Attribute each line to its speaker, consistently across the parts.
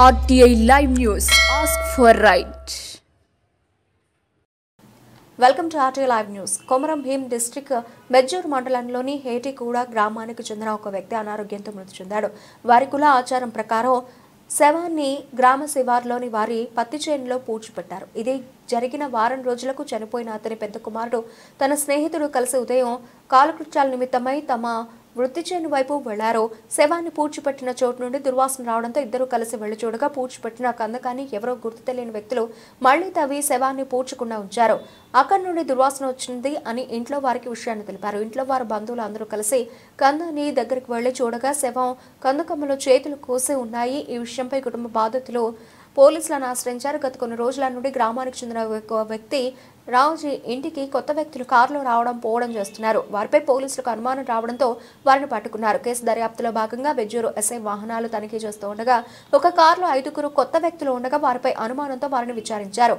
Speaker 1: RTI Live News. Ask for right. Welcome to RTI Live News. Komaram Bheem district Bejjur మండలంలోని హేటిగూడ గ్రామానికి చెందిన ఒక వ్యక్తి అనారోగ్యంతో మృతి చెందాడు. వారి కుల ఆచారం ప్రకారం శవాన్ని గ్రామ శివార్లోని వారి పత్తి చేనులో పూడ్చిపెట్టారు. ఇది జరిగిన వారం రోజులకు చనిపోయిన అతని పెద్ద కుమారుడు తన స్నేహితుడు కలిసి ఉదయం కాలకృత్యాల నిమిత్తమై తమ వృత్తి చేను వైపు వెళ్లారు. శవాన్ని పూడ్చిపెట్టిన చోటు నుండి దుర్వాసన రావడంతో ఇద్దరు కలిసి వెళ్లి చూడగా పూడ్చిపెట్టిన కందకాన్ని ఎవరో గుర్తు తెలియని వ్యక్తులు మళ్లీ తవ్వి శవాన్ని పూడ్చకుండా ఉంచారు. అక్కడి నుండి దుర్వాసన వచ్చింది అని ఇంట్లో వారికి విషయాన్ని తెలిపారు. ఇంట్లో వారి బంధువులు అందరూ కలిసి కందాని దగ్గరికి వెళ్లి చూడగా శవం కందకమ్మలో చేతులు కోసి ఉన్నాయి. ఈ విషయంపై కుటుంబ బాధితులు పోలీసులను ఆశ్రయించారు. గత కొన్ని రోజుల నుండి గ్రామానికి చెందిన వ్యక్తి రావుజీ ఇంటికి కొత్త వ్యక్తులు కారులో రావడం పోవడం చేస్తున్నారు. వారిపై పోలీసులకు అనుమానం రావడంతో వారిని పట్టుకున్నారు. కేసు దర్యాప్తులో భాగంగా బెజ్జూరు ఎస్ఐ వాహనాలు తనిఖీ చేస్తూ ఉండగా ఒక కారులో 5 కొత్త వ్యక్తులు ఉండగా వారిపై అనుమానంతో వారిని విచారించారు.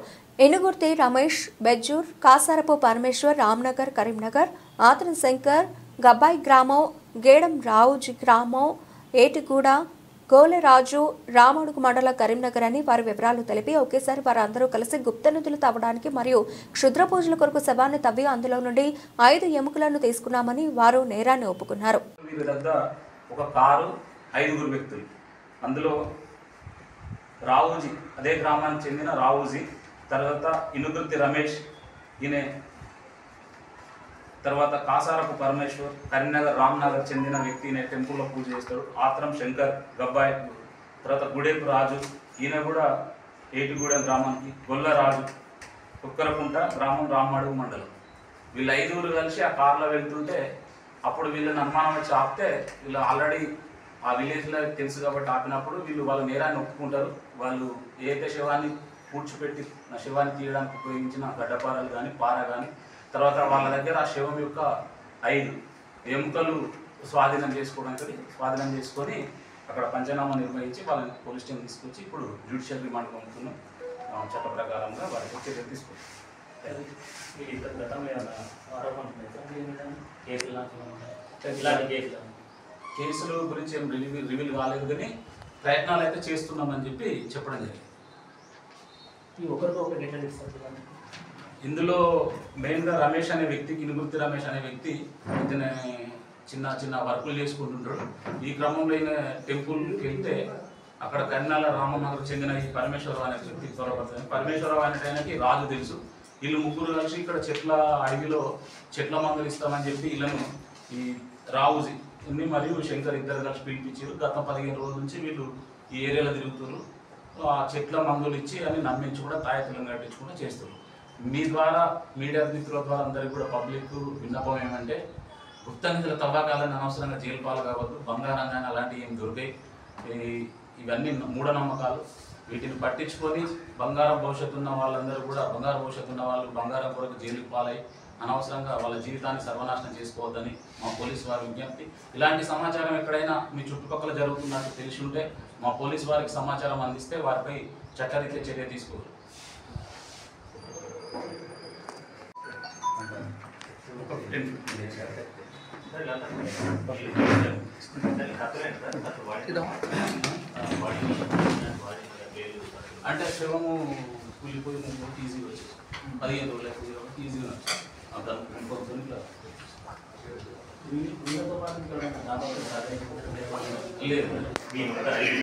Speaker 1: ఎనుగుర్తి రమేష్, బెజ్జూర్, కాసారపు పరమేశ్వర్, రామ్నగర్, కరీంనగర్, ఆతన శంకర్, గబ్బాయి గ్రామం, గేడం రావుజీ గ్రామం, ఏటిగూడ, గోలెరాజు, రామడుగు మండల కరీంనగర్ అని వారి వివరాలు తెలిపి ఒకేసారి వారందరూ కలిసి గుప్త నిధులు తవ్వడానికి మరియు క్షుద్ర పూజల కొరకు శవాన్ని తవ్వి అందులో నుండి 5 ఎముకలను తీసుకున్నామని వారు నేరాన్ని ఒప్పుకున్నారు.
Speaker 2: ఒక కారు 5 వ్యక్తులు, అందులో రావుజీ, అదే గ్రామానికి చెందిన రావుజీ, తర్వాత ఇనుగుర్తి రమేష్, ఈయన తర్వాత కాసారపు పరమేశ్వర్, కరీంనగర్ రామ్నగర్ చెందిన వ్యక్తి, ఈయన టెంపుల్లో పూజ చేస్తాడు. ఆత్రం శంకర్, గబ్బాయి, తర్వాత గుడేపు రాజు, ఈయన కూడా ఏటిగూడెం గ్రామానికి, గొల్లరాజు, కుక్కరకుంట గ్రామం, రామడుగు మండలం. వీళ్ళు 5 కలిసి ఆ కార్లో వెళ్తుంటే అప్పుడు వీళ్ళని అనుమానం వచ్చి ఆపితే వీళ్ళు ఆల్రెడీ ఆ విలేజ్లో తెలుసు కాబట్టి ఆపినప్పుడు వీళ్ళు వాళ్ళ నేరాన్ని ఒప్పుకుంటారు. వాళ్ళు ఏదైతే శవాన్ని పూడ్చిపెట్టి శవాన్ని తీయడానికి ఉపయోగించిన గడ్డపారలు కానీ పార కానీ, తర్వాత వాళ్ళ దగ్గర ఆ శవం యొక్క 5 ఎముకలు స్వాధీనం చేసుకొని అక్కడ పంచనామా నిర్వహించి వాళ్ళని పోలీస్ స్టేషన్ తీసుకొచ్చి ఇప్పుడు జ్యుడిషియల్ రిమాండ్ పంపుతున్నాం. చట్ట ప్రకారంగా వారికి చర్యలు తీసుకుంటాం. కేసుల గురించి ఏం రివీల్ కాలేదు కానీ ప్రయత్నాలు అయితే చేస్తున్నామని చెప్పి చెప్పడం జరిగింది. ఇందులో మెయిన్గా రమేష్ అనే వ్యక్తికి, ఇనుగుర్తి రమేష్ అనే వ్యక్తి ఇతను చిన్న వర్కులు చేసుకుంటుంటాడు. ఈ క్రమంలో ఈయన టెంపుల్కి వెళ్తే అక్కడ కర్నాల రామనగర్ చెందిన ఈ పరమేశ్వరరావు అనే వ్యక్తి త్వరపడుతుంది. పరమేశ్వరరావు అనే ఆయనకి రాజు తెలుసు. వీళ్ళు 3 కలిసి ఇక్కడ అడవిలో చెట్ల మందులు ఇస్తామని చెప్పి వీళ్ళను ఈ రావుజీ మరియు శంకర్ ఇద్దరు కలిసి పిలిపించారు. గత 15 రోజుల నుంచి వీళ్ళు ఈ ఏరియాలో తిరుగుతున్నారు. ఆ చెట్ల మందులు ఇచ్చి అని నమ్మించి కూడా తాయెత్తులను కట్టించి కూడా చేస్తున్నారు. మీ ద్వారా, మీడియా మిత్రుల ద్వారా అందరికీ కూడా పబ్లిక్ విన్నపం ఏమంటే గుప్త నిధుల తవ్వకాలను అనవసరంగా జైలు పాలు కావద్దు. బంగారం కానీ అలాంటివి ఏం దొరికాయి. ఇవన్నీ మూఢనమ్మకాలు. వీటిని పట్టించుకొని బంగారం భవిష్యత్తు ఉన్న వాళ్ళందరూ కూడా, బంగారం భవిష్యత్తు ఉన్న వాళ్ళు బంగారం కొరకు జైలుకు పాలై అనవసరంగా వాళ్ళ జీవితాన్ని సర్వనాశనం చేసుకోవద్దని మా పోలీసు వారి విజ్ఞప్తి. ఇలాంటి సమాచారం ఎక్కడైనా మీ చుట్టుపక్కల జరుగుతున్నట్టు తెలిసి ఉంటే మా పోలీసు వారికి సమాచారం అందిస్తే వారిపై చట్టరీత్యా చర్య తీసుకోవాలి. అంటే శవము కూలిపోయి ఈజీగా వచ్చేది 15 రోజులు ఈజీగా లేదు.